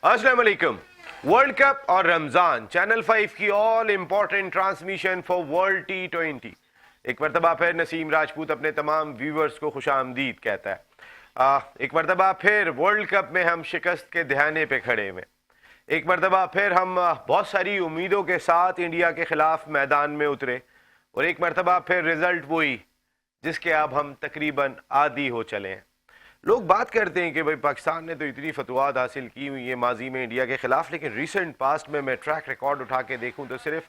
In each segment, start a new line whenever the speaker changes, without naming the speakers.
अस्सलाम वालेकुम। World cup और रमजान चैनल 5 की all important transmission for world T20। एक मरतबा फिर नसीम राजपूत अपने तमाम व्यूवर्स को खुशामदीद कहता है। एक मरतबा फिर वर्ल्ड कप में हम शिकस्त के दहाने पे खड़े हुए। एक मरतबा फिर हम बहुत सारी उम्मीदों के साथ इंडिया के खिलाफ मैदान में उतरे और एक मरतबा फिर रिजल्ट वही जिसके अब हम तकरीबन आदी हो चले हैं। लोग बात करते हैं कि भाई पाकिस्तान ने तो इतनी फतवात हासिल की हुई है माजी में इंडिया के खिलाफ, लेकिन रिसेंट पास्ट में मैं ट्रैक रिकॉर्ड उठा के देखूं तो सिर्फ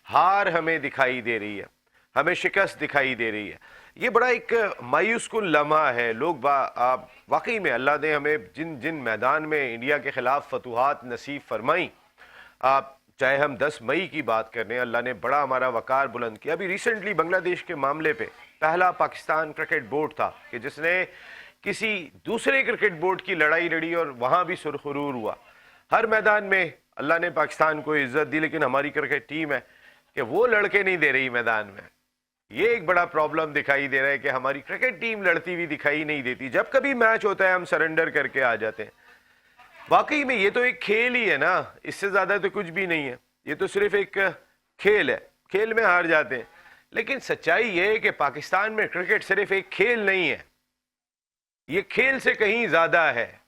हार हमें दिखाई दे रही है, हमें शिकस्त दिखाई दे रही है। ये बड़ा एक मायूस कुन लम्हा है। लोग वाकई में अल्लाह ने हमें जिन जिन मैदान में इंडिया के खिलाफ फतवात नसीब फरमाई, चाहे हम 10 मई की बात कर रहे हैं, अल्लाह ने बड़ा हमारा वकार बुलंद किया। अभी रिसेंटली बांग्लादेश के मामले पे पहला पाकिस्तान क्रिकेट बोर्ड था कि जिसने किसी दूसरे क्रिकेट बोर्ड की लड़ाई लड़ी और वहां भी सुरखरूर हुआ। हर मैदान में अल्लाह ने पाकिस्तान को इज्जत दी, लेकिन हमारी क्रिकेट टीम है कि वो लड़के नहीं दे रही मैदान में। ये एक बड़ा प्रॉब्लम दिखाई दे रहा है कि हमारी क्रिकेट टीम लड़ती हुई दिखाई नहीं देती। जब कभी मैच होता है हम सरेंडर करके आ जाते हैं। वाकई में ये तो एक खेल ही है ना, इससे ज्यादा तो कुछ भी नहीं है। ये तो सिर्फ एक खेल है, खेल में हार जाते हैं। लेकिन सच्चाई ये है कि पाकिस्तान में क्रिकेट सिर्फ एक खेल नहीं है, ये खेल से कहीं ज्यादा है।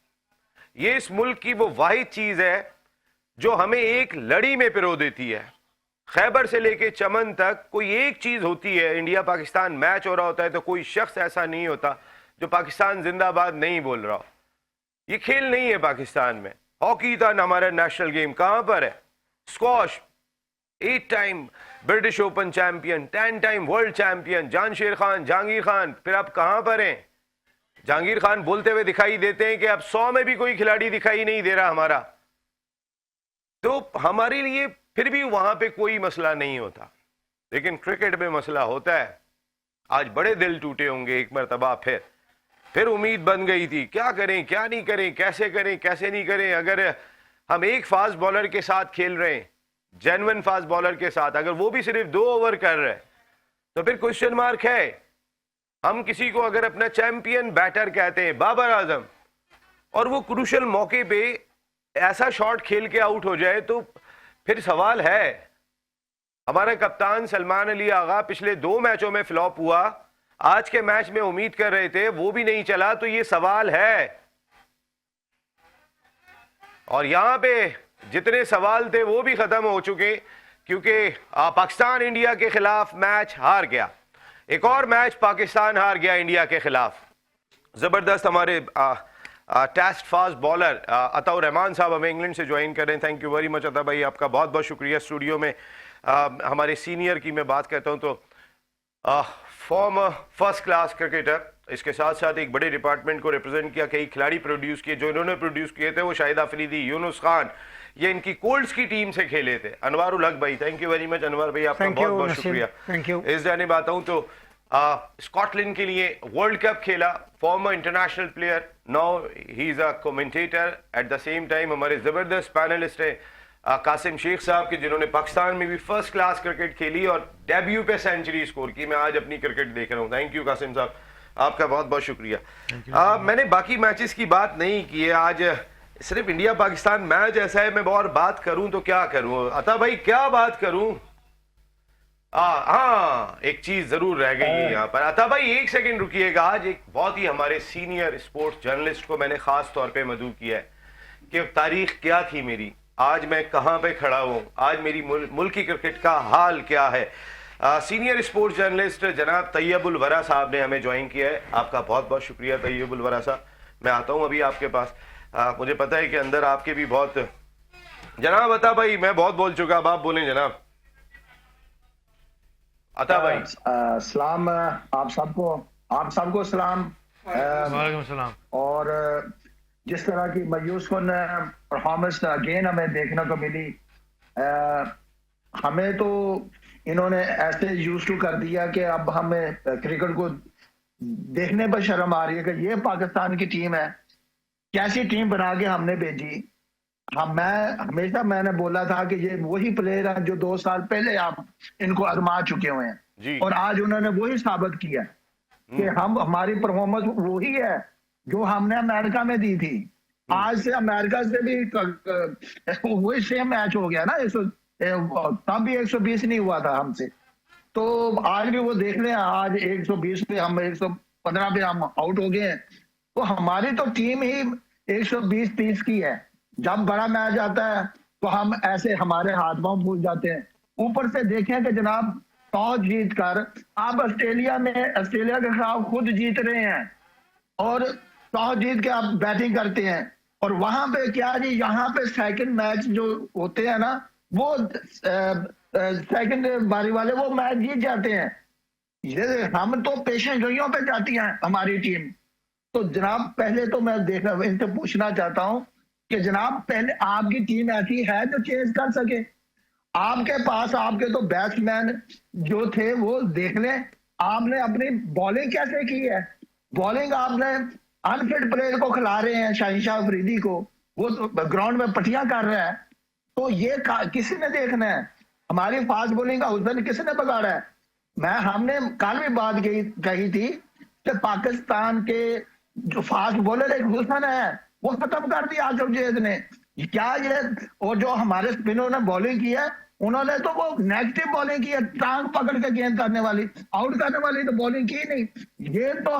ये इस मुल्क की वो वाहिद चीज है जो हमें एक लड़ी में पिरो देती है। खैबर से लेके चमन तक कोई एक चीज होती है, इंडिया पाकिस्तान मैच हो रहा होता है तो कोई शख्स ऐसा नहीं होता जो पाकिस्तान जिंदाबाद नहीं बोल रहा हो। ये खेल नहीं है पाकिस्तान में। हॉकी था हमारा नेशनल गेम, कहां पर है? Squash 8 time British open champion, 10 time world champion Jansher Khan, Jahangir Khan, फिर अब कहां पर हैं? जहांगीर खान बोलते हुए दिखाई देते हैं कि अब 100 में भी कोई खिलाड़ी दिखाई नहीं दे रहा हमारा। तो हमारे लिए फिर भी वहां पे कोई मसला नहीं होता, लेकिन क्रिकेट में मसला होता है। आज बड़े दिल टूटे होंगे एक मरतबा फिर उम्मीद बन गई थी, क्या करें क्या नहीं करें, कैसे करें कैसे नहीं करें। अगर हम एक फास्ट बॉलर के साथ खेल रहे हैं, जेन्युइन फास्ट बॉलर के साथ, अगर वो भी सिर्फ 2 ओवर कर रहे हैं तो फिर क्वेश्चन मार्क है। हम किसी को अगर अपना चैंपियन बैटर कहते हैं, बाबर आजम, और वो क्रूशल मौके पे ऐसा शॉट खेल के आउट हो जाए तो फिर सवाल है। हमारा कप्तान सलमान अली आगा पिछले 2 मैचों में फ्लॉप हुआ, आज के मैच में उम्मीद कर रहे थे वो भी नहीं चला, तो ये सवाल है। और यहां पे जितने सवाल थे वो भी खत्म हो चुके, क्योंकि पाकिस्तान इंडिया के खिलाफ मैच हार गया। एक और मैच पाकिस्तान हार गया इंडिया के खिलाफ। जबरदस्त हमारे test fast bowler Ataur Rehman साहब हमें इंग्लैंड से ज्वाइन कर रहे हैं। थैंक यू वेरी मच अता भाई, आपका बहुत बहुत शुक्रिया। स्टूडियो में हमारे सीनियर की मैं बात करता हूं तो फॉर्मर फर्स्ट क्लास क्रिकेटर, इसके साथ साथ एक बड़े डिपार्टमेंट को रिप्रेजेंट किया, कई खिलाड़ी प्रोड्यूस किए। जो इन्होंने प्रोड्यूस किए थे वो शाहिद अफरीदी, यूनुस खान, ये इनकी कोल्ड्स की टीम से खेले थे। अनवर उल हक भाई, thank you very much Anwar भाई, आपका बहुत बहुत शुक्रिया।
Thank you.
इस जानिब आता हूं तो स्कॉटलैंड के लिए वर्ल्ड कप खेला, farmer international player, now he is a commentator. At the same time हमारे जबरदस्त पैनलिस्ट है कासिम शेख साहब के, जिन्होंने पाकिस्तान में भी फर्स्ट क्लास क्रिकेट खेली और डेब्यू पे सेंचुरी स्कोर की। मैं आज अपनी क्रिकेट देख रहा हूँ। थैंक यू कासिम साहब, आपका बहुत बहुत शुक्रिया। मैंने बाकी मैचेस की बात नहीं की है, आज सिर्फ इंडिया पाकिस्तान मैच ऐसा है। मैं और बात करूं तो क्या करूं अता भाई, क्या बात करूं? हाँ, एक चीज जरूर रह गई है यहाँ पर। अता भाई एक सेकंड रुकिएगा। आज एक बहुत ही हमारे सीनियर स्पोर्ट्स जर्नलिस्ट को मैंने खास तौर पे मदऊ किया है कि तारीख क्या थी मेरी, आज मैं कहां पे खड़ा हूं, आज मेरी मुल्की क्रिकेट का हाल क्या है। सीनियर स्पोर्ट्स जर्नलिस्ट जनाब तैयबुल वरा साहब ने हमें ज्वाइन किया है। आपका बहुत बहुत शुक्रिया तैयबुल वरा साहब। मैं आता हूं अभी आपके पास। मुझे पता है कि अंदर आपके भी बहुत जनाब अता भाई, मैं बहुत बोल चुका, अब आप बोलें जनाब अता भाई।
सलाम आप सबको सलाम।
वालेकुम सलाम।
और जिस तरह की मायूस कुन परफॉर्मेंस अगेन हमें देखने को मिली, हमें तो इन्होंने ऐसे यूज टू कर दिया कि अब हमें क्रिकेट को देखने पर शर्म आ रही है कि ये पाकिस्तान की टीम है, कैसी टीम बना के हमने भेजी। मैंने बोला था कि ये वही प्लेयर हैं जो 2 साल पहले आप इनको आजमा चुके हुए हैं, और आज उन्होंने वही साबित किया कि हमारी परफॉर्मेंस वही है जो हमने अमेरिका में दी थी। आज से अमेरिका से भी वही सेम मैच हो गया ना, तब भी 120 नहीं हुआ था हमसे, तो आज भी वो देख लें, आज 120 पे हम 115 पे हम आउट हो गए हैं। तो हमारी तो टीम ही 120-30 की है। जब बड़ा मैच आता है तो हम ऐसे हमारे हाथ पांव फूल जाते हैं। ऊपर से देखें कि जनाब टॉस जीत कर आप ऑस्ट्रेलिया के खिलाफ खुद जीत रहे हैं और टॉस जीत के आप बैटिंग करते हैं, और वहां पे क्या जी, यहाँ पे सेकंड मैच जो होते हैं ना, वो सेकंड बारी वाले वो मैच जीत जाते हैं। ये हम तो पेशेंट जोइयों पे जाती हैं हमारी टीम। तो जनाब पहले तो मैं इनसे पूछना चाहता हूं कि जनाब पहले आपकी टीम ऐसी है जो चेज कर सके? आपके पास आपके तो बैट्समैन जो थे वो देख लें, आपने अपनी बॉलिंग कैसे की है? बॉलिंग आपने अनफिट प्लेयर को खिला रहे हैं, शहनशाह अफरीदी को, वो तो ग्राउंड में पटियां कर रहा है। तो ये किसी ने देखना है? हमारी फास्ट बॉलिंग का हुसन किसने बगाड़ा है? हमने कल भी बात कही थी कि पाकिस्तान के जो फास्ट बॉलर एक हुसन है वो खत्म कर दिया आसिफ जैद ने। क्या ये, और जो हमारे स्पिनर ने बॉलिंग की है, उन्होंने तो वो नेगेटिव बॉलिंग की है, टांग पकड़ के गेंद करने वाली, आउट करने वाली तो बॉलिंग की नहीं। ये तो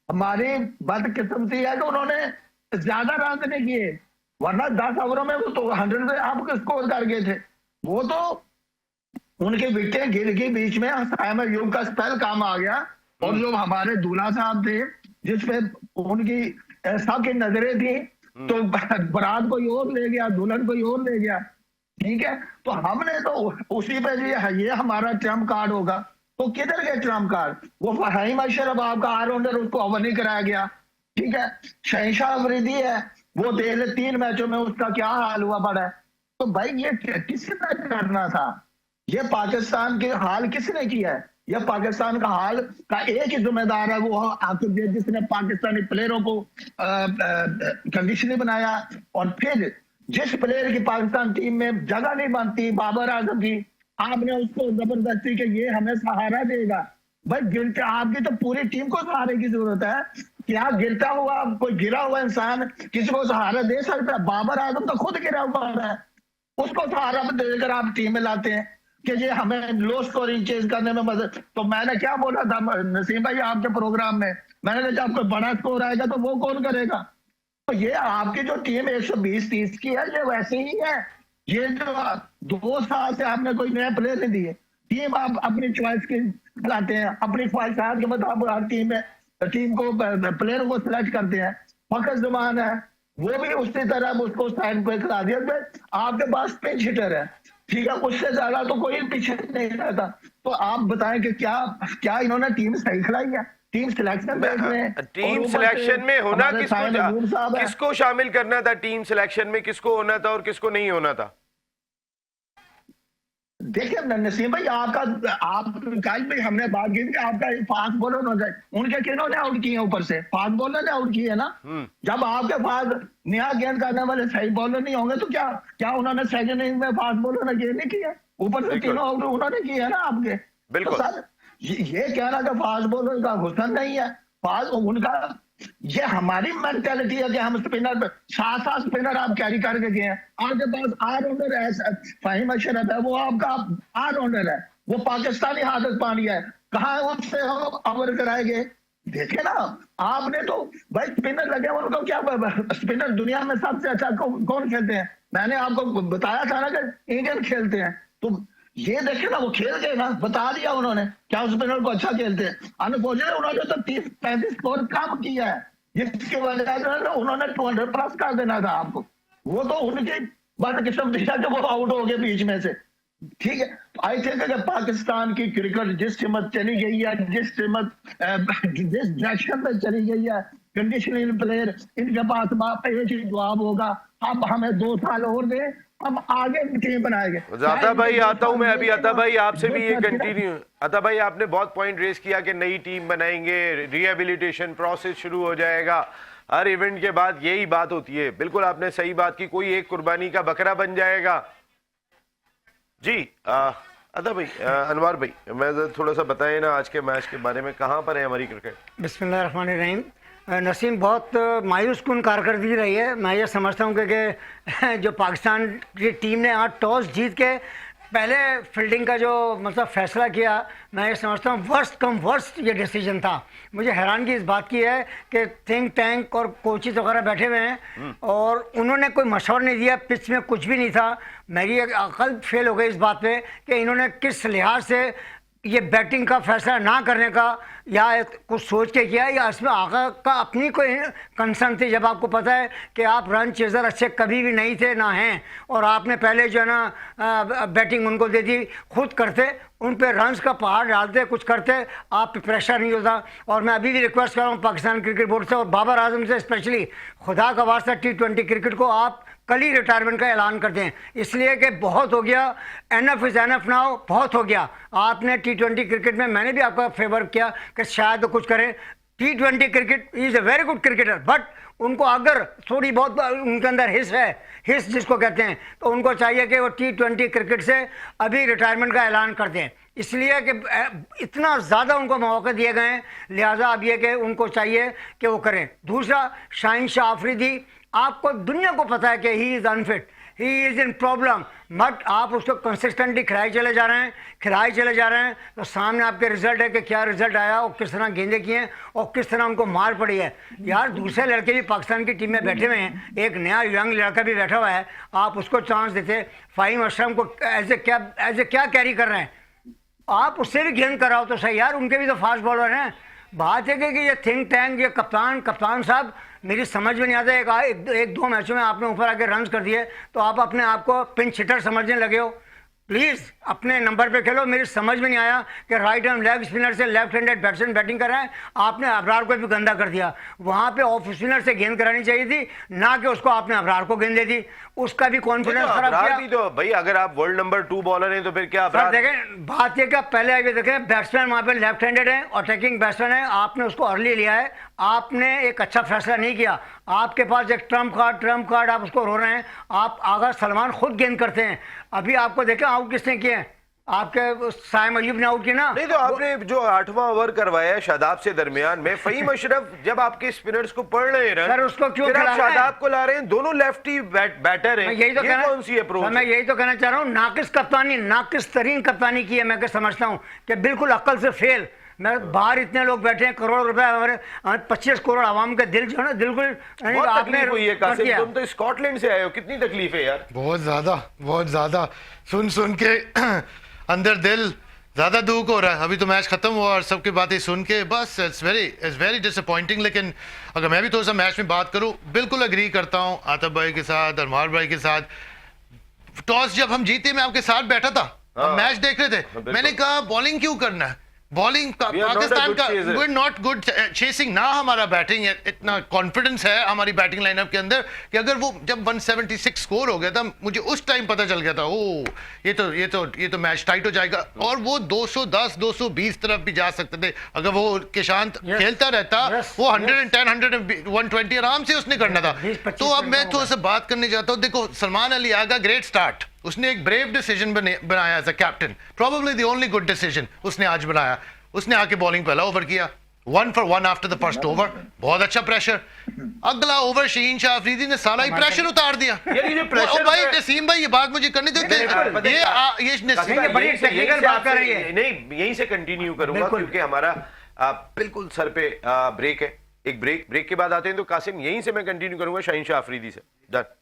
हमारी बदकिस्मती है कि उन्होंने ज्यादा रन नहीं किए, वरना 10 ओवरों में वो तो 100 पे आप स्कोर कर गए थे। वो तो उनके विकेटें गिर गई बीच में, साइम अयूब का स्पेल काम आ गया, और जो हमारे दूल्हा साहब थे जिसपे उनकी सबकी नजरें थी, तो बारात कोई और ले गया, दुल्हन कोई और ले गया, ठीक है। तो हमने तो उसी पे ये हमारा ट्रम्प कार्ड होगा। तो किधर गए ट्रम्प कार्ड? वो फहीम अशरफ आपका ऑलराउंडर, उसको ओवर नहीं कराया गया, ठीक है। शहनशाह अफरीदी है, वो देख ले 3 मैचों में उसका क्या हाल हुआ पड़ा है। तो भाई ये किसने करना था? ये पाकिस्तान के हाल किसने किया है? यह पाकिस्तान का हाल का एक ही जिम्मेदार है, वो आसिफ जैद, जिसने पाकिस्तानी प्लेयरों को कंडीशनली बनाया। और फिर जिस प्लेयर की पाकिस्तान टीम में जगह नहीं बनती, बाबर आजम की, आपने उसको जबरदस्ती के ये हमें सहारा देगा। भाई गिरते, आपकी तो पूरी टीम को सहारे की जरूरत है। क्या गिरता हुआ कोई गिरा हुआ इंसान किसी को सहारा दे सकता है? बाबर आजम तो खुद गिरा हुआ है, उसको सहारा देकर आप टीम में लाते हैं कि ये हमें लो स्कोरिंग चेज करने में मदद। तो मैंने क्या बोला था नसीम भाई आपके प्रोग्राम में, मैंने कहा जब कोई बड़ा स्कोर आएगा तो वो कौन करेगा? तो ये आपकी जो टीम 120-30 की है, ये वैसे ही है। ये जो 2 साल से आपने कोई नया प्लेयर नहीं दिए, टीम आप अपनी चॉइस के लाते हैं, अपनी ख्वाहिशात के मुताबिक हर टीम को प्लेयर को सिलेक्ट करते हैं। फखर जमान है, वो भी उसी तरह उसको साइड पे खिला दिया। आपके पास पिंच हिटर है, ठीक है, उससे ज्यादा तो कोई पीछे नहीं रहता। तो आप बताएं कि क्या इन्होंने टीम सही खिलाई है? टीम सिलेक्शन देख रहे हैं,
टीम सिलेक्शन में होना किसको शामिल करना था? टीम सिलेक्शन में किसको होना था और किसको नहीं होना था?
देखिए नसीम भाई, आप कल भी हमने बात की कि आपका फास्ट बॉलर हो जाए, उनके किन्होंने आउट किए? ऊपर से फास्ट बॉलर ने आउट किए ना। जब आपके पास नया गेंद करने वाले सही बॉलर नहीं होंगे तो क्या उन्होंने सेकंड इनिंग में फास्ट बॉलर ने गेंद नहीं किया? ऊपर से तीनों आउट उन्होंने किए है ना आपके।
बिल्कुल।
तो सर ये कहना कि फास्ट बॉलर का हुसन नहीं है, फास्ट उनका, ये हमारी मेंटालिटी है कि हम स्पिनर 7 स्पिनर आप कैरी करके गए हैं। आपके पास ऑलराउंडर है, फहीम अशरफ है, वो आपका ऑलराउंडर है, वो पाकिस्तानी हादत पानी है, कहाँ उससे हम अवर कराएंगे? देखे ना आपने, तो भाई स्पिनर लगे उनको क्या, स्पिनर दुनिया में सबसे अच्छा कौन खेलते हैं? मैंने आपको बताया था ना कि इंडियन खेलते हैं। तो ये देखे ना, वो खेल गए ना, बता दिया उन्होंने क्या स्पिनर को अच्छा खेलते हैं। अनफॉर्चुनेट उन्होंने तो 30-35 स्कोर कम किया है, जिसकी वजह से उन्होंने 200 प्लस कर देना था आपको। वो तो उनकी बदकिस्मती है कि वो आउट हो गए बीच में से, ठीक है। आई थिंक अगर पाकिस्तान की क्रिकेट जिस हिम्मत चली गई है, जिस डायरेक्शन में चली गई है, कंडीशनल प्लेयर, इनके पास एक ही जवाब होगा, अब हमें 2 साल और दे, हम आगे टीम बनाएंगे।
आता भाई आता हूं मैं अभी, आता भाई आपसे भी ये कंटिन्यू। आता भाई आपने बहुत पॉइंट रेस किया कि नई टीम बनाएंगे, रिहेबिलिटेशन प्रोसेस शुरू हो जाएगा, हर इवेंट के बाद यही बात होती है। बिल्कुल आपने सही बात की, कोई एक कुर्बानी का बकरा बन जाएगा। जी अदा भाई, अनवर भाई, मैं थोड़ा सा बताएं ना आज के मैच के बारे में, कहाँ पर है हमारी क्रिकेट?
बिस्मिल्लाहिर्रहमानिर्रहीम।
नसीम, बहुत मायूस कुन कारकर्दगी रही है। मैं ये समझता हूँ कि जो पाकिस्तान की टीम ने आज टॉस जीत के पहले फील्डिंग का जो मतलब फैसला किया, मैं ये समझता हूँ वर्स्ट कम वर्स्ट ये डिसीजन था। मुझे हैरानगी इस बात की है कि थिंक टैंक और कोचेस वगैरह बैठे हुए हैं और उन्होंने कोई मशवरा नहीं दिया, पिच में कुछ भी नहीं था। मेरी एक अकल फेल हो गई इस बात पे कि इन्होंने किस लिहाज से ये बैटिंग का फैसला ना करने का या कुछ सोच के किया, या इसमें आगा का अपनी कोई कंसर्न थी। जब आपको पता है कि आप रन चेजर अच्छे कभी भी नहीं थे ना हैं, और आपने पहले जो है ना बैटिंग उनको दे दी, खुद करते उन पे रन्स का पहाड़ डालते, कुछ करते, आप पे प्रेशर नहीं होता। और मैं अभी भी रिक्वेस्ट कर रहा हूँ पाकिस्तान क्रिकेट बोर्ड से और बाबर आजम से स्पेशली, खुदा का वास्ता T20 क्रिकेट को आप कल ही रिटायरमेंट का ऐलान कर दें, इसलिए कि बहुत हो गया, एनफ इज़ एनफ नाउ, बहुत हो गया। आपने T20 क्रिकेट में, मैंने भी आपका फेवर किया कि शायद कुछ करें। T20 cricket is a very good cricketer, but उनको अगर थोड़ी बहुत उनके अंदर हिस है, हिस जिसको कहते हैं, तो उनको चाहिए कि वो T20 क्रिकेट से अभी रिटायरमेंट का ऐलान कर दें, इसलिए कि इतना ज़्यादा उनको मौके दिए गए हैं, लिहाजा अब ये कि उनको चाहिए कि वो करें। दूसरा, शाहीन शाह आफरीदी, आपको दुनिया को पता है कि he is unfit, he is in problem, but आप उसको कंसिस्टेंटली खिलाए चले जा रहे हैं, तो सामने आपके रिजल्ट है कि क्या रिजल्ट आया और किस तरह गेंदे किए हैं और किस तरह उनको मार पड़ी है। यार दूसरे लड़के भी पाकिस्तान की टीम में बैठे हुए हैं, एक नया यंग लड़का भी बैठा हुआ है, आप उसको चांस देते। फ़हीम अशरफ को एज ए क्या कैरी कर रहे हैं, आप उससे भी गेंद कराओ तो सही यार, उनके भी तो फास्ट बॉलर हैं। बात है कि ये थिंक टैंक, ये कप्तान साहब, मेरी समझ में नहीं आता। एक दो मैचों में आपने ऊपर आके रन कर दिए तो आप अपने आप को पिंच हिटर समझने लगे हो। प्लीज़ अपने नंबर पे खेलो। मेरी समझ में नहीं आया कि राइट हैंड लेग स्पिनर से लेफ्ट हैंडेड बैट्समैन बैटिंग कर रहा है, आपने अबरार को भी गंदा कर दिया। वहाँ पे ऑफ स्पिनर से गेंद करानी चाहिए थी, ना कि उसको आपने अबरार को गेंद दे दी, उसका भी कॉन्फिडेंस खराब किया।
भी तो भाई, अगर आप वर्ल्ड नंबर 2 बॉलर हैं तो फिर क्या
सर देखें, बात ये क्या, पहले आगे देखें, बैट्समैन वहाँ पे लेफ्ट हैंडेड है और अटैकिंग बैट्समैन है, आपने उसको अर्ली लिया है, आपने एक अच्छा फैसला नहीं किया। आपके पास एक ट्रम्प कार्ड, आप उसको रो रहे हैं। आप आगा सलमान खुद गेंद करते हैं, अभी आपको देखें आउट किसने किए हैं, आपके साइम अयूब ने आउट किया ना।
नहीं तो आपने जो 8वां ओवर करवाया है शादाब से दरमियान में, फ़हीम अशरफ जब आपके स्पिनर्स को पड़ रहे हैं
सर, उसको क्यों
फिर आप
खिला रहे हैं?
शादाब को ला रहे हैं, दोनों लेफ्टी बैटर हैं,
यही तो
ये कौन सी अप्रोच है?
मैं यही तो कहना चाह रहा हूँ, नाकिस तरीन कप्तानी की है। मैं क्या समझता हूँ कि बिल्कुल अक्ल से फेल। मैं बाहर इतने लोग बैठे हैं, करोड़ रुपए, हमारे 25 करोड़ आवाम का दिल जो है ना, बिल्कुल
आपने हुई है। कासिम, तुम तो स्कॉटलैंड से आए हो, कितनी तकलीफ है यार?
बहुत ज़्यादा सुन के अंदर दिल ज़्यादा दुख हो रहा है। अभी तो मैच ख़त्म हुआ और सबकी बातें सुन के बस इट्स वेरी डिसअपॉइंटिंग। लेकिन अगर मैं भी थोड़ा सा मैच में बात करूं, बिल्कुल अग्री करता हूं आतिफ भाई के साथ, अनवार भाई के साथ। टॉस जब हम जीते, मैं आपके साथ बैठा था, हम मैच देख रहे थे, मैंने कहा बॉलिंग क्यों करना है, बॉलिंग पाकिस्तान का we are not good chasing ना, हमारा बैटिंग इतना कॉन्फिडेंस है हमारी बैटिंग लाइनअप के अंदर कि अगर वो जब 176 स्कोर हो गया था, मुझे उस टाइम पता चल गया था ओ ये तो मैच टाइट हो जाएगा। और वो 210 220 तरफ भी जा सकते थे अगर वो किशांत खेलता रहता। वो 110 120 आराम से उसने करना था। तो अब मैं थोड़ा सा बात करने जाता हूँ। देखो, सलमान अली आगा ग्रेट स्टार्ट, उसने एक ब्रेव डिसीजन बनाया as a captain, probably the only good decision उसने आज बनाया। उसने आके बॉलिंग पहला ओवर किया, 1 for 1 after the first over, बहुत अच्छा प्रेशर। अगला ओवर शाहीन शाह अफरीदी ने सारा ही प्रेशर उतार दिया।
ये प्रेशर
भाई नसीम भाई, ये बात मुझे करने दो।
ये बड़ी टेक्निकल बात कर रही है। नहीं, यहीं से कंटिन्यू करूंगा क्योंकि हमारा बिल्कुल सर पे ब्रेक है। एक ब्रेक के बाद आते हैं तो कासिम, यहीं से मैं कंटिन्यू करूंगा शाहीन शाह अफरीदी से। डन।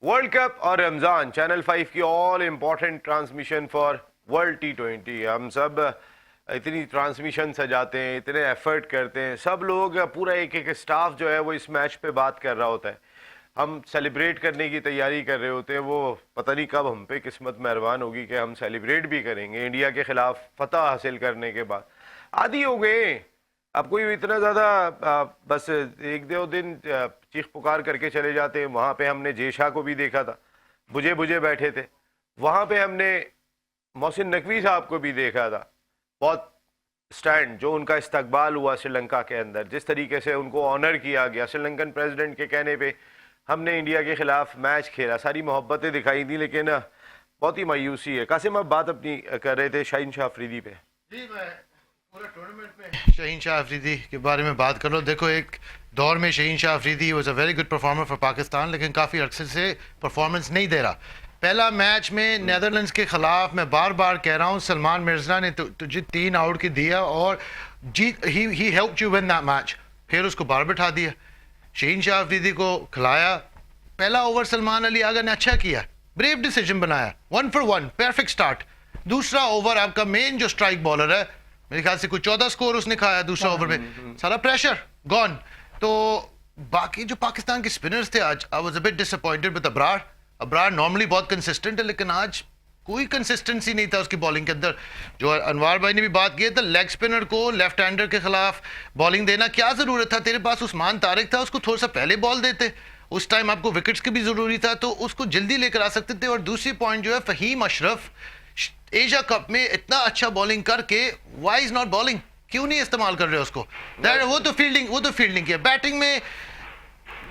वर्ल्ड कप और रमजान, चैनल 5 की all important transmission for world T20। हम सब इतनी ट्रांसमिशन सजाते हैं, इतने एफर्ट करते हैं, सब लोग, पूरा एक स्टाफ जो है वो इस मैच पे बात कर रहा होता है। हम सेलिब्रेट करने की तैयारी कर रहे होते हैं, वो पता नहीं कब हम पे किस्मत मेहरबान होगी कि हम सेलिब्रेट भी करेंगे इंडिया के खिलाफ फतह हासिल करने के बाद। आदी हो गए अब, कोई इतना ज़्यादा बस एक दो दिन चीख पुकार करके चले जाते हैं। वहाँ पे हमने जेशा को भी देखा था, बुझे बैठे थे। वहाँ पे हमने मोहसिन नकवी साहब को भी देखा था, बहुत स्टैंड, जो उनका इस्तकबाल हुआ श्रीलंका के अंदर, जिस तरीके से उनको ऑनर किया गया, श्रीलंकन प्रेसिडेंट के कहने पे हमने इंडिया के खिलाफ मैच खेला, सारी मोहब्बतें दिखाई दी, लेकिन बहुत ही मायूसी है। कासिम, आप बात अपनी कर रहे थे शाहीन शाह अफरीदी पे।
जी, मैं पूरा टूर्नामेंट में शहीन शाह अफरीदी के बारे में बात कर लो। देखो, एक दौर में Shaheen Shah Afridi was a very good performer for Pakistan, लेकिन काफ़ी अरसे से परफॉर्मेंस नहीं दे रहा। पहला मैच में नेदरलैंड्स के खिलाफ मैं बार बार कह रहा हूँ, सलमान मिर्जा ने तुझे 3 आउट की दिया और जीत, he helped you win that match. फिर उसको बाहर बिठा दिया, शहीन शाह अफरीदी को खिलाया। पहला ओवर सलमान अली आगा ने अच्छा किया, ब्रेव डिसीजन बनाया, 1 for 1 परफेक्ट स्टार्ट। दूसरा ओवर आपका मेन जो स्ट्राइक बॉलर है, मेरे ख्याल से कुछ 14 स्कोर उसने खाया दूसरा ओवर में, सारा प्रेशर गॉन। तो बाकी जो पाकिस्तान के स्पिनर्स थे, आज I was a bit disappointed with Abrar. Abrar normally बहुत कंसिस्टेंट है, लेकिन आज कोई कंसिस्टेंसी नहीं था उसकी बॉलिंग के अंदर। जो अनवार भाई ने भी बात की है, तो लेग स्पिनर को लेफ्ट हैंडर के खिलाफ बॉलिंग देना क्या जरूरत था? तेरे पास उस्मान तारिक था, उसको थोड़ा सा पहले बॉल देते, उस टाइम आपको विकेट्स की भी जरूरी था, तो उसको जल्दी लेकर आ सकते थे। और दूसरी पॉइंट जो है, फहीम अशरफ एशिया कप में इतना अच्छा बॉलिंग करके व्हाई इज नॉट बॉलिंग, क्यों नहीं इस्तेमाल कर रहे हो उसको? वो तो फील्डिंग किया। बैटिंग में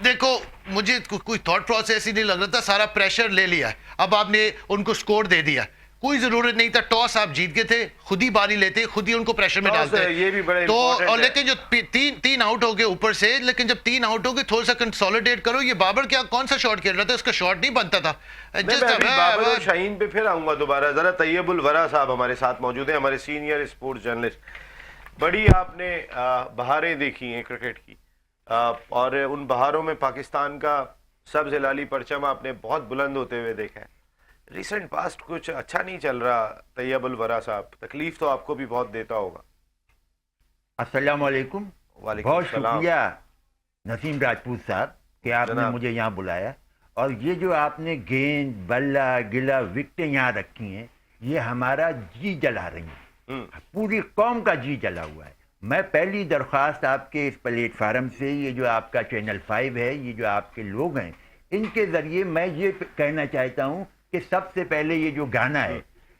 देखो, मुझे कोई थॉट प्रोसेस ही नहीं लग रहा था, सारा प्रेशर ले लिया है। अब आपने उनको स्कोर दे दिया, कोई जरूरत नहीं था, टॉस आप जीत गए थे, खुद ही बारी लेते, खुद ही उनको प्रेशर में डालते।
ये भी बड़ा
तो
important
और
है।
लेकिन जो तीन आउट हो गए ऊपर से, लेकिन जब 3 आउट हो गए थोड़ा सा कंसोलिडेट करो। ये बाबर क्या कौन सा शॉट खेल रहा था? उसका शॉट नहीं बनता था।
मैं अभी बाबर और शाहीन पे फिर आऊंगा दोबारा। जरा तैयबुल वरा साहब हमारे साथ मौजूद हैं, हमारे सीनियर स्पोर्ट्स जर्नलिस्ट। बड़ी आपने बहारें देखी हैं क्रिकेट की, और उन बहारों में पाकिस्तान का सब्ज हिलाली परचम आपने बहुत बुलंद होते हुए देखा है। रिसेंट पास्ट कुछ अच्छा नहीं चल रहा तैयबुल वरा साहब, तकलीफ तो आपको भी बहुत देता होगा।
अस्सलाम वालेकुम।
वालेकुम
बहुत
सलाम।
शुक्रिया नसीम राजपूत साहब कि आपने
जनाब।
मुझे यहाँ बुलाया, और ये जो आपने गेंद बल्ला गिला विकटें यहाँ रखी हैं, ये हमारा जी जला रही हैं, पूरी कौम का जी जला हुआ है। मैं पहली दरख्वास्त आपके इस प्लेटफार्म से, ये जो आपका चैनल 5 है, ये जो आपके लोग हैं, इनके ज़रिए मैं ये कहना चाहता हूँ कि सबसे पहले ये जो गाना है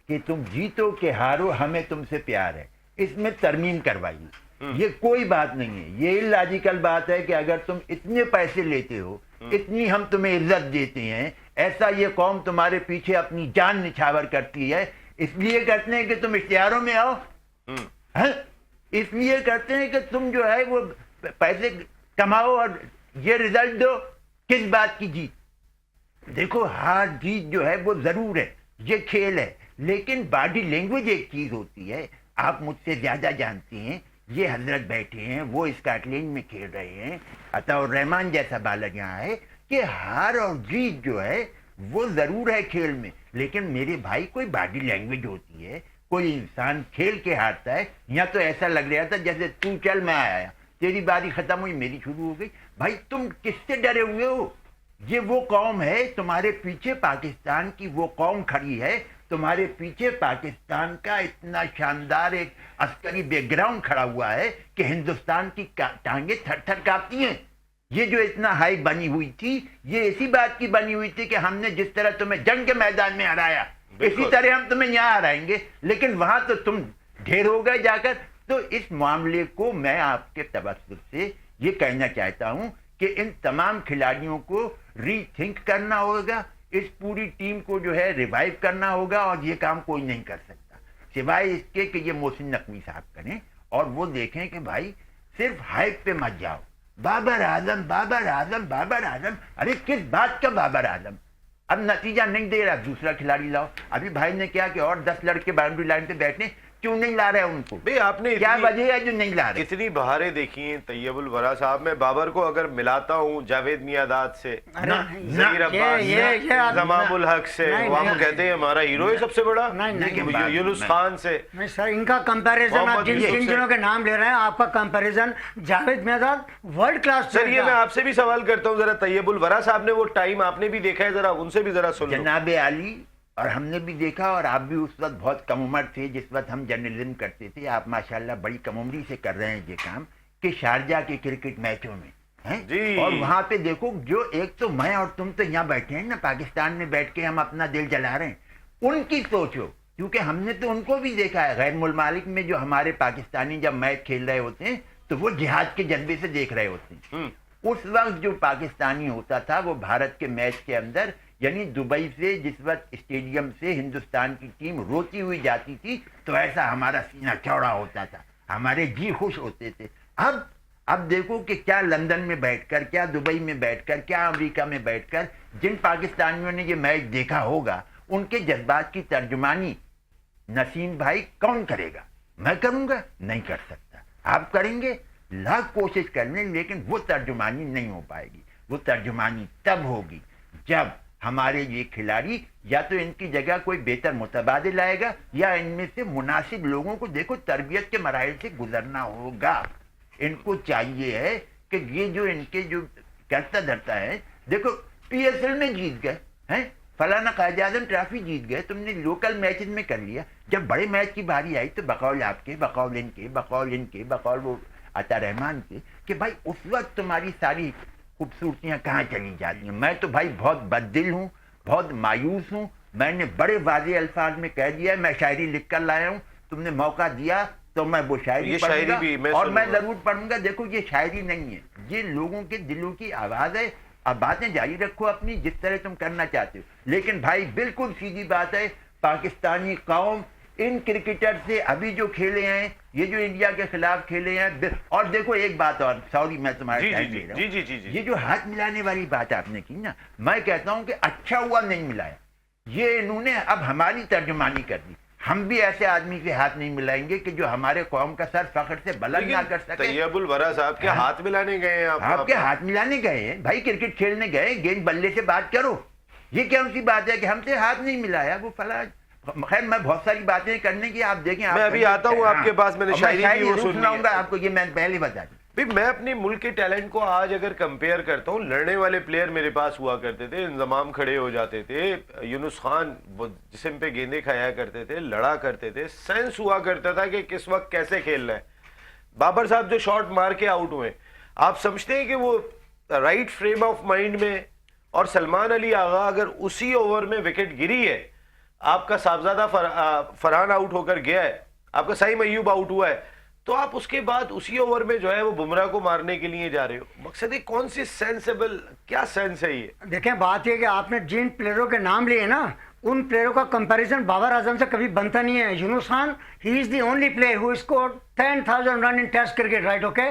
कि तुम जीतो कि हारो हमें तुमसे प्यार है, इसमें तरमीम करवाइए। ये कोई बात नहीं है, ये इलॉजिकल बात है कि अगर तुम इतने पैसे लेते हो, इतनी हम तुम्हें इज्जत देते हैं, ऐसा ये कौम तुम्हारे पीछे अपनी जान निछावर करती है, इसलिए करते हैं कि तुम इश्तिहारों में आओ, हैं? इसलिए करते हैं कि तुम जो है वो पैसे कमाओ और ये रिजल्ट दो। किस बात की जीत? देखो, हार जीत जो है वो जरूर है, ये खेल है, लेकिन बॉडी लैंग्वेज एक चीज होती है। आप मुझसे ज्यादा जानती हैं, ये हजरत बैठे हैं, वो स्कॉटलैंड में खेल रहे हैं, अताउर रहमान जैसा बालर यहाँ है, कि हार और जीत जो है वो जरूर है खेल में, लेकिन मेरे भाई कोई बॉडी लैंग्वेज होती है। कोई इंसान खेल के हारता है, यहाँ तो ऐसा लग रहा था जैसे तू चल मैं आया, तेरी बारी खत्म हुई मेरी शुरू हो गई। भाई तुम किससे डरे हुए हो? ये वो कौम है तुम्हारे पीछे, पाकिस्तान की वो कौम खड़ी है तुम्हारे पीछे। पाकिस्तान का इतना शानदार एक अस्करी बैकग्राउंड खड़ा हुआ है कि हिंदुस्तान की टांगे थर थर कांपती हैं। ये जो इतना हाई बनी हुई थी, ये इसी बात की बनी हुई थी कि हमने जिस तरह तुम्हें जंग के मैदान में हराया, इसी तरह हम तुम्हें यहाँ हराएंगे, लेकिन वहां तो तुम ढेर हो गए जाकर। तो इस मामले को मैं आपके तबस्सुर से ये कहना चाहता हूं कि इन तमाम खिलाड़ियों को रीथिंक करना होगा, इस पूरी टीम को जो है रिवाइव करना होगा, और ये काम कोई नहीं कर सकता सिवाय इसके कि ये मोहसिन नकवी साहब करें, और वो देखें कि भाई सिर्फ हाइप पे मत जाओ। बाबर आजम बाबर आजम बाबर आजम, अरे किस बात का बाबर आजम? अब नतीजा नहीं दे रहा, दूसरा खिलाड़ी लाओ। अभी भाई ने क्या कि और 10 लड़के बाउंड्री लाइन पे बैठने, क्यों नहीं ला रहे उनको?
भाई आपने
क्या वजह है जो नहीं ला रहे?
इतनी बहारें देखी हैं तैयबुल वरा साहब। मैं बाबर को अगर मिलाता हूँ जावेद मियादाद से, ज़हीर अब्बास, जमामुल हक से, वो हम कहते हैं हमारा हीरो है सबसे बड़ा, यूनुस खान से।
नहीं सर, इनका कंपैरिजन आप जिन जनों के नाम ले रहे हैं, आपका comparison Javed my dad world class.
Sir ये मैं आपसे भी सवाल करता हूँ, जरा तैयबुल वरा साहब ने वो टाइम आपने भी देखा है, जरा उनसे भी जरा सुन लो।
जनाबे आली, और हमने भी देखा, और आप भी उस वक्त बहुत कम उम्र थे जिस वक्त हम जर्नलिज्म करते थे, आप माशाल्लाह बड़ी कम उम्री से कर रहे हैं ये काम, कि शारजा के क्रिकेट मैचों में हैं
जी।
और वहां पे देखो, जो एक तो मैं और तुम तो यहाँ बैठे हैं ना, पाकिस्तान में बैठ के हम अपना दिल जला रहे हैं, उनकी सोचो क्योंकि हमने तो उनको भी देखा है गैर मुल्क में जो हमारे पाकिस्तानी जब मैच खेल रहे होते हैं तो वो जिहाद के जज्बे से देख रहे होते हैं। उस वक्त जो पाकिस्तानी होता था वो भारत के मैच के अंदर यानी दुबई से जिस वक्त स्टेडियम से हिंदुस्तान की टीम रोती हुई जाती थी तो ऐसा हमारा सीना चौड़ा होता था, हमारे जी खुश होते थे। अब देखो कि क्या लंदन में बैठकर, क्या दुबई में बैठकर, क्या अमेरिका में बैठकर जिन पाकिस्तानियों ने ये मैच देखा होगा उनके जज्बात की तर्जुमानी नसीम भाई कौन करेगा? मैं करूंगा? नहीं कर सकता। आप करेंगे? लाख कोशिश कर लें, लेकिन वो तर्जुमानी नहीं हो पाएगी। वो तर्जुमानी तब होगी जब हमारे ये खिलाड़ी या तो इनकी जगह कोई बेहतर मुतबादिल आएगा या इनमें से मुनासिब लोगों को देखो तरबियत के मराइल से गुजरना होगा। इनको चाहिए है कि ये जो इनके जो करता धरता है, देखो PSL में जीत गए हैं, फलाना कायद-ए-आज़म ट्रॉफी जीत गए, तुमने लोकल मैचेस में कर लिया। जब बड़े मैच की बारी आई तो बकौल आपके, बकौल इनके, बकौल वो अता रहमान के कि भाई उस वक्त तुम्हारी सारी खूबसूरतियां कहाँ चली जाती हैं। मैं तो भाई बहुत बददिल हूँ, बहुत मायूस हूँ। मैंने बड़े वाज़ेह अल्फाज में कह दिया मैं शायरी लिख कर लाया हूँ, तुमने मौका दिया तो मैं वो शायरी पढ़ूंगा और मैं जरूर पढ़ूंगा। देखो ये शायरी नहीं है, ये लोगों के दिलों की आवाज है। अब बातें जारी रखो अपनी जिस तरह तुम करना चाहते हो, लेकिन भाई बिल्कुल सीधी बात है, पाकिस्तानी कौम इन क्रिकेटर से अभी जो खेले हैं, ये जो इंडिया के खिलाफ खेले हैं, और देखो एक बात और, सॉरी मैं तुम्हारे टाइम ले रहा हूं, ये जो हाथ मिलाने वाली बात आपने की ना, मैं कहता हूं कि अच्छा हुआ नहीं मिलाया। ये इन्होंने अब हमारी तर्जुमानी कर दी। हम भी ऐसे आदमी के हाथ नहीं मिलाएंगे कि जो हमारे कौम का सर फख्र से बुलंद ना कर सके।
तैयबुल वरा साहब के हाथ मिलाने गए हैं
आपके हाथ मिलाने गए हैं भाई, क्रिकेट खेलने गए, गेंद बल्ले से बात करो। ये क्या सी बात है कि हमसे हाथ नहीं मिलाया वो फला। खैर मैं बहुत सारी बातें करने की, आप देखें
मैं अभी आता हूँ आपके पास, मैंने शायरी वो
सुनाऊंगा आपको, ये मैं पहले बता दूं।
भाई मैं अपने मुल्क के टैलेंट को आज अगर कंपेयर करता हूँ, लड़ने वाले प्लेयर मेरे पास हुआ करते थे, इंजमाम खड़े हो जाते थे, यूनुस खान वो जिस्म पे गेंदे खाया करते थे, लड़ा करते थे, सेंस हुआ करता था कि किस वक्त कैसे खेलना है। बाबर साहब जो शॉट मार के आउट हुए, आप समझते हैं कि वो राइट फ्रेम ऑफ माइंड में, और सलमान अली आगा अगर उसी ओवर में विकेट गिरी है, आपका साहबजादा फरहान आउट होकर गया है, आपका सईम अय्यूब आउट हुआ है, तो आप उसके बाद उसी ओवर में जो है वो बुमराह को मारने के लिए जा रहे हो। मकसद है कौन सी सेंसेबल, क्या सेंस है ये?
देखें बात ये कि आपने जिन प्लेयरों के नाम लिए ना, उन प्लेयरों का कंपैरिजन बाबर आजम से कभी बनता नहीं है। Younis Khan, he is the only player who scored 10,000 run in test cricket, right? Okay.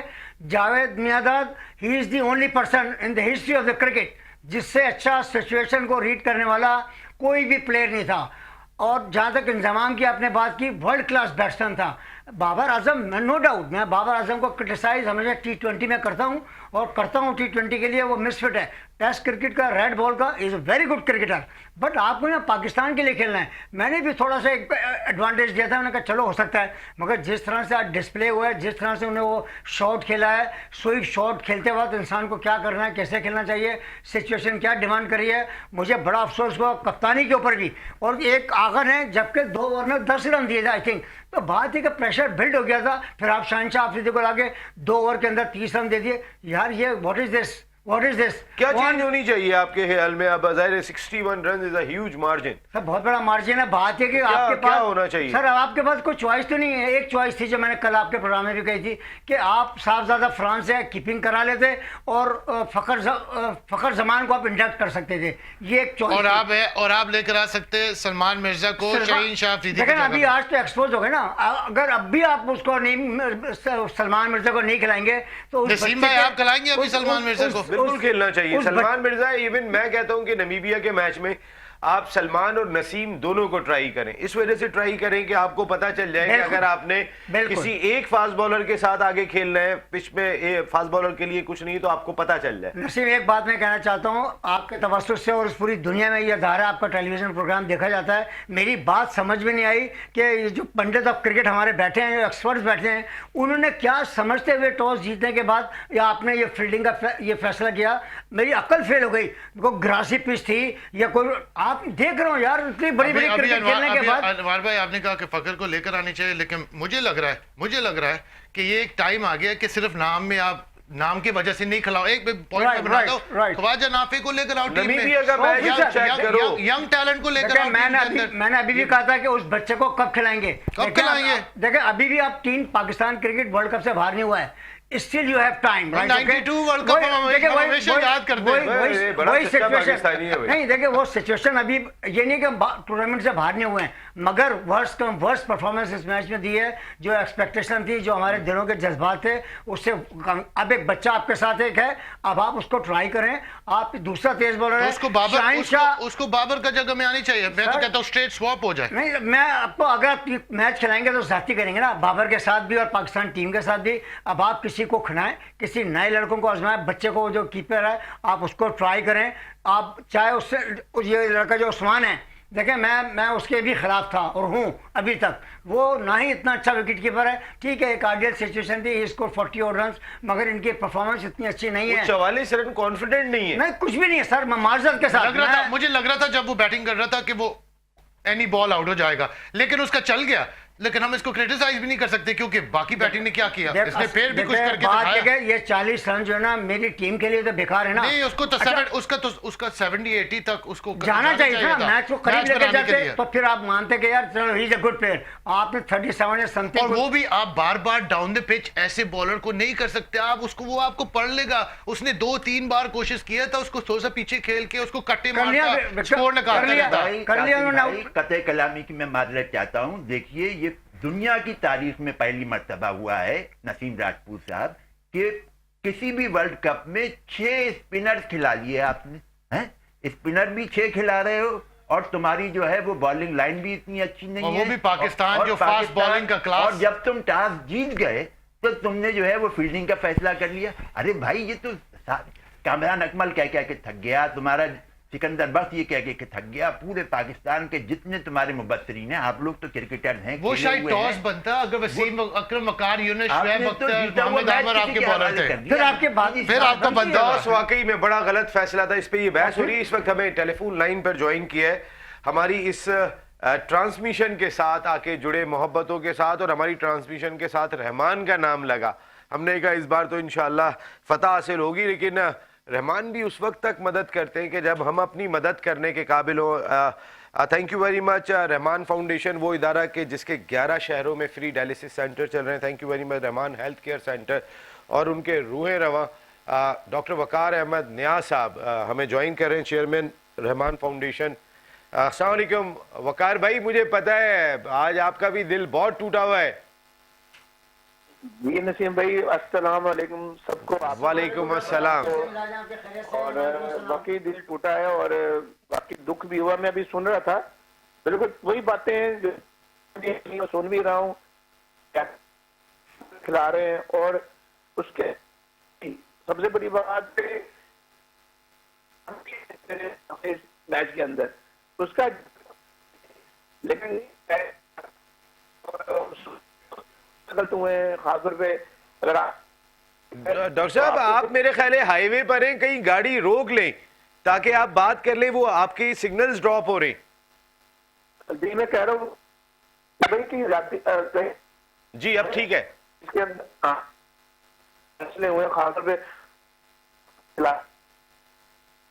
Javed Miandad, he is the only person in the history of the cricket जिससे अच्छा सिचुएशन को रीड करने वाला कोई भी प्लेयर नहीं था। और जहाँ तक इंजमाम की आपने बात की, वर्ल्ड क्लास बैट्समैन था बाबर आजम, नो डाउट। मैं बाबर आजम को क्रिटिसाइज हमेशा T20 में करता हूँ, और करता हूँ T20 के लिए वो मिसफिट है। टेस्ट क्रिकेट का, रेड बॉल का, is a very good cricketer, but आपको यहाँ पाकिस्तान के लिए खेलना है। मैंने भी थोड़ा सा एक एडवांटेज दिया था, मैंने कहा चलो हो सकता है, मगर जिस तरह से आज डिस्प्ले हुआ है, जिस तरह से उन्हें वो शॉट खेला है, स्विंग शॉट खेलते वक्त इंसान को क्या करना है, कैसे खेलना चाहिए, सिचुएशन क्या डिमांड करी है, मुझे बड़ा अफसोस हुआ कप्तानी के ऊपर भी। और एक आगर है, जबकि 2 ओवर में 10 रन दिए थे आई थिंक, तो बात है कि प्रेशर बिल्ड हो गया था। फिर आप शाहनशाह अफरीदी को लाके 2 ओवर के अंदर 30 रन दे दिए। यार ये व्हाट इज दिस?
क्या चेंज होनी चाहिए आपके ख्याल में? अब ज़ाहिर 61 run is a huge margin.
Sir बहुत बड़ा मार्जिन है। बात है कि आपके पास
क्या होना चाहिए?
सर आपके पास कोई चॉइस तो नहीं है। एक चॉइस थी जो मैंने कल आपके प्रोग्राम में भी कही थी कि आप साहबजादा फ्रांस से कीपिंग करा लेते और फखर जमान को आप इंडक्ट कर सकते थे। ये एक चॉइस।
और आप लेकर आ सकते सलमान मिर्जा को, शाहीन-शाह अफरीदी।
लेकिन अभी आज तो एक्सपोज हो गए ना, अगर अब भी आप उसको नहीं, सलमान मिर्जा को नहीं खिलाएंगे तो
नसीम भाई आप खिलाएंगे अभी सलमान मिर्जा को?
बिल्कुल खेलना चाहिए सलमान मिर्जा। इवन मैं कहता हूं कि नमीबिया के मैच में आप सलमान और नसीम दोनों को ट्राई करें। इस वजह से ट्राई करें कि आपको पता चल जाए कि अगर आपने किसी एक फास्ट बॉलर के साथ आगे खेलना है, पिच में फास्ट बॉलर के लिए कुछ नहीं, तो आपको पता चल जाए।
नसीम एक बात मैं कहना चाहता हूं, आपके तवज्जुह से और पूरी दुनिया में यह धारा आपका टेलीविजन प्रोग्राम देखा जाता है। मेरी बात समझ में नहीं आई कि ये जो पंडित ऑफ क्रिकेट हमारे बैठे हैं, जो एक्सपर्ट्स बैठे हैं, उन्होंने क्या समझते हुए टॉस जीतने के बाद या आपने ये फील्डिंग का ये फैसला किया। मेरी अकल फेल हो गई। कोई ग्रासी पिच थी या कोई, आप देख रहे हो यार इतनी बड़ी बड़ी क्रिकेट खेलने के बाद।
अनवार भाई आपने कहा कि फखर को लेकर आनी चाहिए, लेकिन मुझे लग रहा है कि ये एक टाइम आ गया कि सिर्फ नाम में आप नाम की वजह से नहीं खिलाओ। एक पॉइंट
Right,
बना
right,
दो,
right.
ख्वाजा नाफी को लेकर आओ टीम में,
नमीबिया का मैच
ऑफिसर,
चेक करो।
यंग टैलेंट को लेकर
देखिए,
आओ टीम के अंदर।
मैंने अभी भी कहा था कि उस बच्चे को कब खिलाएंगे।
कब खिलाएंगे?
देखिए अभी भी आप team Pakistan cricket world cup से बाहर नहीं हुआ है, still you have time.
92 world cup हम हमेशा याद करते हैं।
ये बड़ा सच्चा पाकिस्तानी है भाई।
नहीं देखिए वो सिचुएशन अभी ये नहीं कि टूर्नामेंट से बाहर नहीं हुए हैं, मगर वर्स्ट परफॉर्मेंस इस मैच में दी है। जो एक्सपेक्टेशन थी, जो हमारे दिलों के जज्बात थे, उससे अब एक बच्चा आपके साथ एक है, अब आप उसको ट्राई करें। आप दूसरा तेज बॉलर है
उसको बाबर का जगह में आनी चाहिए। मैं तो कहता हूँ स्ट्रेट स्वैप हो जाए।
नहीं, मैं आपको अगर आप मैच खिलाएंगे तो साथी करेंगे ना, बाबर के साथ भी और पाकिस्तान टीम के साथ भी। अब आप किसी को खिलाएं, किसी नए लड़कों को आजमाएं, बच्चे को जो कीपर है आप उसको ट्राई करें। आप चाहे उससे, ये लड़का जो उस्मान है, देखें मैं उसके भी खिलाफ था और हूँ अभी तक। वो ना ही इतना अच्छा विकेट कीपर है, ठीक है एक आइडियल सिचुएशन थी, स्कोर 40 और रन, मगर इनकी परफॉर्मेंस इतनी अच्छी नहीं है।
44 रन कॉन्फिडेंट नहीं है।
नहीं कुछ भी नहीं है सर, मार्जन के साथ
मुझे लग रहा था जब वो बैटिंग कर रहा था कि वो एनी बॉल आउट हो जाएगा, लेकिन उसका चल गया। लेकिन हम इसको क्रिटिसाइज भी नहीं कर सकते क्योंकि बाकी बैटिंग ने क्या किया, इसने फिर भी कुछ करके दिखाया।
ये 40 रन जो है ना मेरी टीम के लिए तो बेकार है ना।
नहीं, उसको तो उसका 70-80 तक उसको
जाना चाहिए था। मैच को करीब लेकर जाते तो फिर आप मानते कि यार चलो he is a good player. आपने 37 या समथिंग,
और वो भी आप बार बार डाउन द पिच ऐसे बॉलर को नहीं कर सकते आप। उसको वो आपको पढ़ लेगा। उसने 2-3 बार कोशिश किया था, उसको थोड़ा सा पीछे खेल के उसको कट्टे मारता, स्कोर निकालता।
कते कलामी की मैं माजरत चाहता हूं। देखिए ये दुनिया की तारीख में पहली मर्तबा हुआ है नसीम राजपूत साहब कि किसी भी वर्ल्ड कप में 6 स्पिनर्स खिला लिए आपने हैं। स्पिनर भी 6 खिला रहे हो और तुम्हारी जो है वो बॉलिंग लाइन भी इतनी अच्छी नहीं है।
वो भी पाकिस्तान जो फास्ट बॉलिंग का क्लास।
और जब तुम टॉस जीत गए तो तुमने जो है वो फील्डिंग का फैसला कर लिया। अरे भाई ये तो कामरान अकमल कह के थक गया, तुम्हारा सिकंदर बख्श ये कह के थक गया, पूरे पाकिस्तान के जितने तुम्हारे मुबस्सरीन हैं, आप लोग तो क्रिकेटर हैं।
वो शायद टॉस बनता अगर वसीम अकरम वकार, यूनुस, शुएब अख्तर, मोहम्मद आमिर आपके बॉलर थे,
फिर आपका बनता।
टॉस वाकई में बड़ा गलत फैसला था। इस पे ये बहस हो रही है। इस वक्त हमें टेलीफोन लाइन पर ज्वाइन किया है हमारी इस ट्रांसमिशन के साथ आके जुड़े मोहब्बतों के साथ, और हमारी ट्रांसमिशन के साथ रहमान का नाम लगा। हमने कहा इस बार तो इंशाल्लाह फतह हासिल होगी, लेकिन रहमान भी उस वक्त तक मदद करते हैं कि जब हम अपनी मदद करने के काबिल हो। Thank you very much. Rahman foundation वो इदारा के जिसके 11 शहरों में फ्री डायलिसिस सेंटर चल रहे हैं। Thank you very much Rahman health care centre. और उनके रूहें रवा डॉक्टर वकार अहमद नियाज साहब हमें ज्वाइन कर रहे हैं, चेयरमैन रहमान फाउंडेशन। अस्सलाम वालेकुम वकार भाई, मुझे पता है आज आपका भी दिल बहुत टूटा हुआ है।
जी नसीम भाई, अस्सलाम वालेकुम सबको।
वालेकुम अस्सलाम।
और बाकी दिल टूटा है और बाकी दुख भी हुआ। मैं अभी सुन रहा था, बिल्कुल वही बातें जो सुन भी रहा हूँ, क्या खिला रहे हैं। और उसके सबसे बड़ी बात मैच के अंदर उसका, लेकिन गलत हुए खासतौर पे। अगर
डॉक्टर साहब आप मेरे ख्याल है हाईवे पर हैं, कहीं गाड़ी रोक लें ताकि आप बात कर लें, वो आपकी सिग्नल्स ड्रॉप हो रहे।
जी मैं कह रहा हूँ भाई कि
जी अब ठीक है।
इसके अंदर फैसले हुए खासतौर पे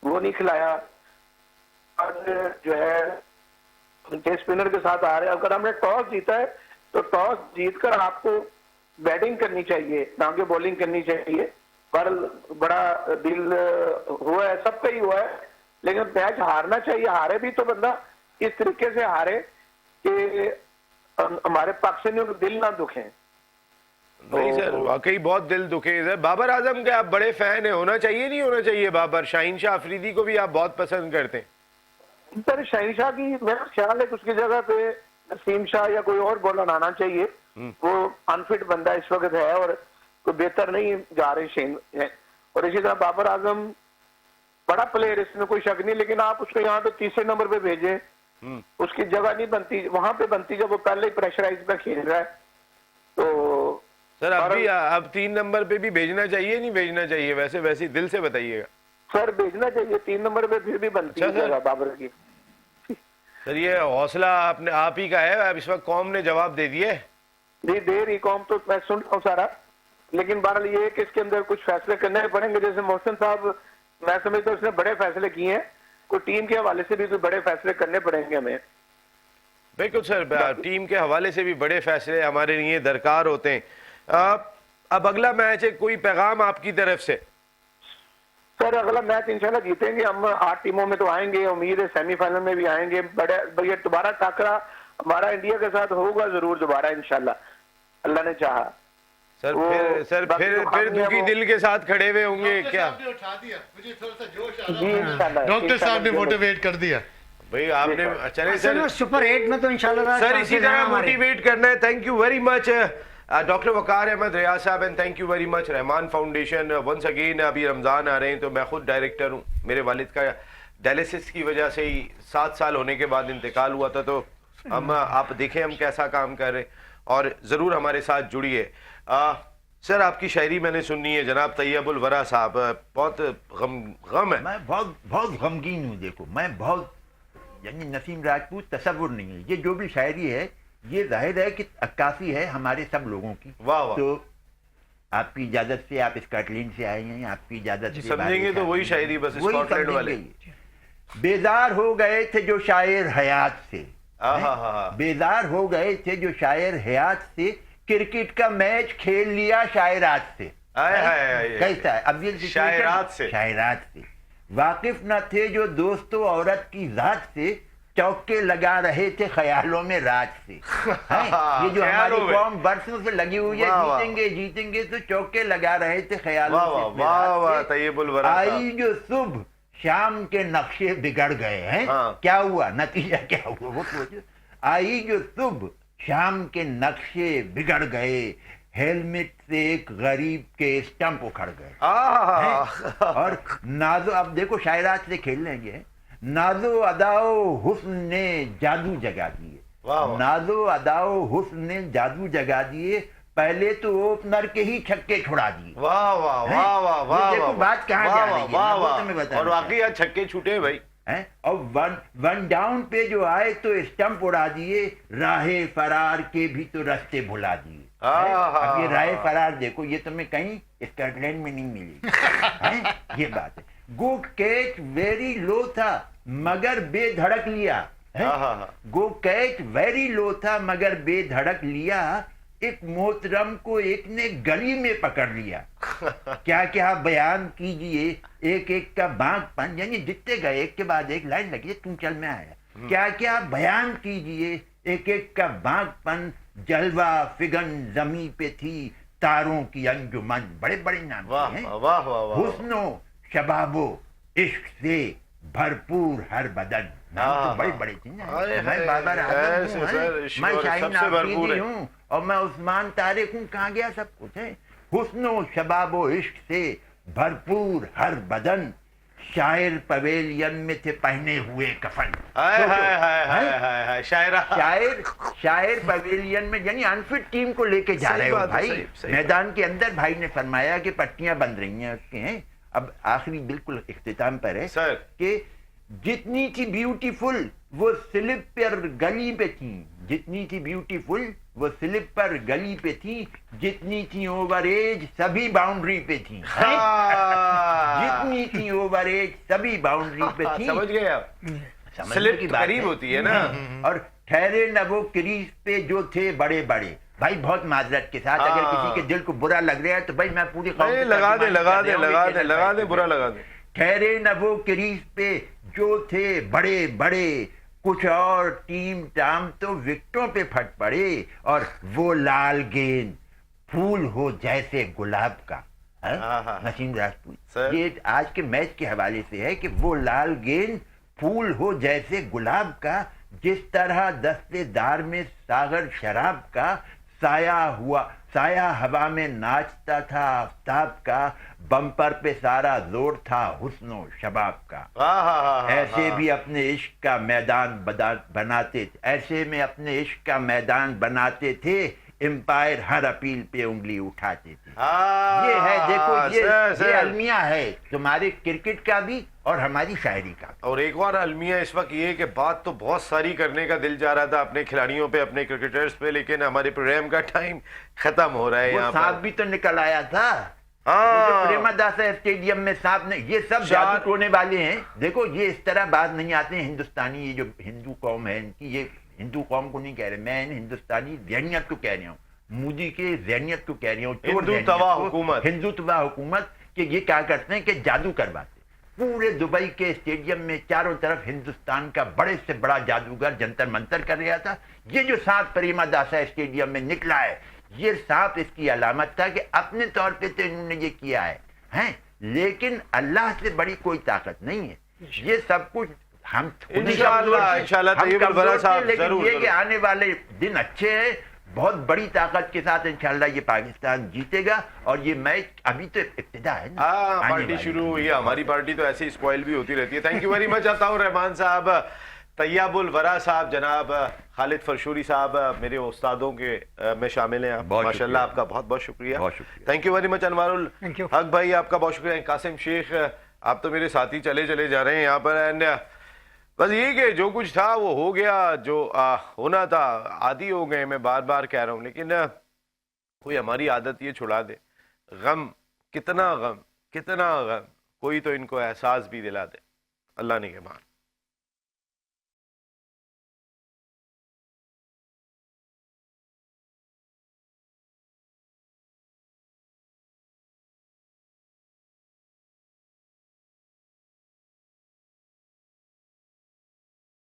वो नहीं खिलाया। और जो है उनके स्पिनर के साथ आ रहे हैं। अगर हमने टॉस जीता है तो टॉस जीतकर आपको बैटिंग करनी चाहिए, ना कि बॉलिंग करनी चाहिए। पर बड़ा दिल हुआ है, सबका ही हुआ है, लेकिन मैच हारना चाहिए। हारे भी तो बंदा इस तरीके से हारे कि हमारे पाकिस्तानियों के दिल ना दुखे।
नहीं सर वाकई बहुत दिल दुखे सर। बाबर आजम के आप बड़े फैन है, होना चाहिए नहीं होना चाहिए बाबर? शाहीन शाह अफरीदी को भी आप बहुत पसंद करते हैं।
सर शाहीन शाह की मेरा ख्याल है कि उसकी जगह पे नसीम शाह या कोई और बॉलर आना चाहिए। वो अनफिट बंदा इस वक्त है और कोई बेहतर नहीं जा रहे शेन है। और इसी तरह बाबर आजम बड़ा प्लेयर, इसमें कोई शक नहीं, लेकिन आप उसको यहाँ पे तीसरे नंबर पे भेजें, उसकी जगह नहीं बनती, वहां पे बनती जब वो पहले ही प्रेशराइज में खेल रहा है। तो
सर अब 3 नंबर पे भी भेजना चाहिए नहीं भेजना चाहिए? वैसे दिल से बताइएगा।
सर भेजना चाहिए 3 नंबर पे, फिर भी बनती है जगह बाबर की।
सर ये हौसला आप ही का है। अब इस वक्त कौम ने जवाब दे दिए।
जी दे रही कौम, तो मैं सुन रहा हूँ सारा। लेकिन बहरहाल ये है कि इसके अंदर कुछ फैसले करने पड़ेंगे। जैसे मोहसिन साहब, मैं समझता हूँ उसने बड़े फैसले किए हैं, कोई टीम के हवाले से भी कोई बड़े फैसले करने पड़ेंगे हमें।
बिल्कुल सर, टीम के हवाले से भी बड़े फैसले हमारे लिए दरकार होते हैं। अब अगला मैच है, कोई पैगाम आपकी तरफ से?
सर अगला मैच इंशाल्लाह जीतेंगे हम, 8 टीमों में तो आएंगे, उम्मीद है सेमीफाइनल में भी आएंगे। बड़े भैया दोबारा टाकरा हमारा इंडिया के साथ होगा जरूर दोबारा इंशाल्लाह, अल्लाह ने चाहा।
सर
वो बाकी
फिर
जो खामी है
दुखी
वो-
दिल के साथ खड़े हुए होंगे क्या?
उठा दिया, मुझे थोड़ा सा जोश आ
जी इंशाल्लाह।
डॉक्टर साहब ने मोटिवेट कर दिया।
भाई आपने चले
असल में
सर,
सुपर 8 में तो इंशाल्लाह
सर इसी तरह मोटिवेट करना है। Thank you very much doctor Waqar Ahmed Riaz sahab, and thank you very much Rahman foundation. Once again अभी रमज़ान आ रहे हैं, तो मैं खुद डायरेक्टर हूँ। मेरे वालिद का डायलिसिस की वजह से ही 7 साल होने के बाद इंतकाल हुआ था, तो हम आप देखें हम कैसा काम कर रहे हैं, और ज़रूर हमारे साथ जुड़िए। सर आपकी शायरी मैंने सुननी है जनाब तैयबुल वरा साहब, बहुत गम है।
मैं बहुत बहुत गमगीन हूँ। देखो मैं बहुत, यानी नसीम राजपूत तसव्वुर नहीं है। ये जो भी शायरी है ये जाहिर है कि अक्कासी है हमारे सब लोगों की।
वाह वाह।
तो आपकी इजाजत से, आप स्कॉटलैंड से आए हैं, आपकी इजाजत से
समझेंगे तो वही शायरी बस
वही
स्कॉटलैंड वाले।
समझेंगे। बेजार हो गए थे जो शायर हयात से,
हाँ।
बेजार हो गए थे जो शायर हयात से, क्रिकेट का मैच खेल लिया शायरात से। कैसा है अब ये
शायरात से,
शायरात से वाकिफ न थे जो दोस्तों औरत की जात से, चौके लगा रहे थे ख्यालों में रात से। हैं? ये जो हमारी कौम बरसों से लगी हुई है, जीतेंगे जीतेंगे, तो चौके लगा रहे थे ख्यालों से रात से। आई जो सुबह शाम के नक्शे बिगड़ गए हैं। क्या हुआ, नतीजा क्या हुआ वो सोचो। आई जो सुबह शाम के नक्शे बिगड़ गए, हेलमेट से एक गरीब के स्टंप उखड़ गए। और नाजो, अब देखो शायरात से खेल लेंगे। नाजो अदाओ हुस्न ने जादू जगा दिए, नाजो अदाओ हुस्न ने जादू जगा दिए, पहले तो ओपनर के ही छक्के छुड़ा दिए।
वाह वाह वाह वाह वाह,
देखो बात कहाँ जा रही है, वो तुम्हें बता।
और वाकई आज छक्के छूटे भाई
हैं। और वन डाउन पे जो आए तो स्टंप उड़ा दिए, राहे फरार के भी तो रास्ते भुला दिए। अब ये राहे फरार देखो, ये तुम्हें कहीं स्कॉटलैंड में नहीं मिली। ये बात है। गो कैच वेरी लो था मगर बेधड़क लिया। गो कैच वेरी लो था मगर बेधड़क लिया, एक मोहतरम को एक ने गली में पकड़ लिया। क्या क्या बयान कीजिए एक एक का बांकपन, यानी जितने गए एक के बाद एक लाइन लगी, तुम चल में आया। क्या क्या बयान कीजिए एक एक का बांकपन, जलवा फिगन जमी पे थी तारों की अंजुमन। बड़े बड़े नाम हैं। हुस्नो शबाबो इश्क से भरपूर हर बदन, नाम तो बड़े बड़े थे ना। मैं बाबर आजम हूँ, मैं शाहीन आफरीदी हूँ, और मैं उस्मान तारिक हूँ। कहाँ गया सब कुछ है। हुस्नो शबाबो इश्क से भरपूर हर बदन, शायर पवेलियन में थे पहने हुए कफन। शायर पवेलियन में, यानी अनफिट टीम को लेके जा रहे हो भाई। मैदान के अंदर भाई ने फरमाया कि पट्टियां बंध रही हैं उसके हैं। अब आखिरी बिल्कुल इख्तिताम पर है
सर
कि जितनी थी ब्यूटीफुल वो स्लिप पर गली पे थी, जितनी थी ब्यूटीफुल वो स्लिप पर गली पे थी, जितनी थी ओवरेज सभी बाउंड्री पे थी। जितनी थी ओवरेज सभी बाउंड्री पे थी।
समझ गए आप, स्लिप की करीब होती है ना।
और ठहरे न वो क्रीज पे जो थे बड़े बड़े। भाई बहुत माजरत के साथ, अगर किसी के दिल को बुरा लग रहा है तो भाई मैं पूरी
लगा दे बुरा लगा दे।
ठहरे न वो क्रीज पे जो थे बड़े बड़े, कुछ और टीम टाम तो विकेटों पे फट पड़े, और वो लाल गेंद फूल हो जैसे गुलाब का। नसीम राजपूत, ये आज के मैच के हवाले से है कि वो लाल गेंद फूल हो जैसे गुलाब का, जिस तरह दस्तेदार में सागर शराब का, साया हवा में नाचता था आफ्ताब का, बम्पर पे सारा जोर था हुस्नो शबाब का। ऐसे भी अपने इश्क का मैदान बनाते, ऐसे में अपने इश्क का मैदान बनाते थे, एम्पायर हर अपील पे उंगली उठाते थे। ये है, देखो ये अलमिया है तुम्हारे क्रिकेट का भी और हमारी शायरी का।
और एक और अलमिया इस वक्त ये कि बात तो बहुत सारी करने का दिल जा रहा था अपने खिलाड़ियों पे, अपने क्रिकेटर्स पे, लेकिन हमारे प्रोग्राम का टाइम खत्म हो रहा है।
वो
यहाँ
सांप
पर
भी तो निकल आया था।
हाँ।
वो जो प्रेमदासा स्टेडियम में सांप ने, ये सब जादू टोने वाले हैं। देखो ये इस तरह बात नहीं आते हैं हिंदुस्तानी, ये जो हिंदू कौम है इनकी, ये हिंदू कौम को नहीं कह रहे, मैं हिंदुस्तानी जहनियत को कह रहा हूँ, मोदी के जहनियत को कह रही हूँ,
हिंदुत्वा हुकूमत,
हिंदुत्वा हुकूमत कि ये क्या करते हैं कि जादू करवाते। पूरे दुबई के स्टेडियम में चारों तरफ हिंदुस्तान का बड़े से बड़ा जादूगर जंतर मंतर कर रहा था। ये जो सांप प्रेमदासा स्टेडियम में निकला है, ये सांप इसकी अलामत था कि अपने तौर पे तो इन्होंने ये किया है, हैं? लेकिन अल्लाह से बड़ी कोई ताकत नहीं है। ये सब कुछ हम
इंशाअल्लाह तैयब वरा साहब
लेकिन ये कि आने वाले दिन अच्छे हैं, बहुत बड़ी ताकत के साथ इंशाल्लाह ये पाकिस्तान जीतेगा। और ये मैच अभी तो इब्तिदा है ना,
पार्टी शुरू हुई है। हमारी पार्टी तो ऐसे ही स्पॉइल भी होती रहती है। Thank you very much Ataur Rehman साहब, तैयबुल वरा साहब, जनाब खालिद फरशूरी साहब, मेरे उस्तादों के में शामिल हैं आप। माशाल्लाह आपका बहुत बहुत शुक्रिया। Thank you very much Anwarul हक भाई, आपका बहुत शुक्रिया। कासिम शेख आप तो मेरे साथी चले जा रहे हैं यहाँ पर। एंड बस ये कि जो कुछ था वो हो गया, जो होना था। आदी हो गए, मैं बार बार कह रहा हूँ, लेकिन कोई हमारी आदत ये छुड़ा दे। गम, कितना गम, कोई तो इनको एहसास भी दिला दे। अल्लाह ने के मान।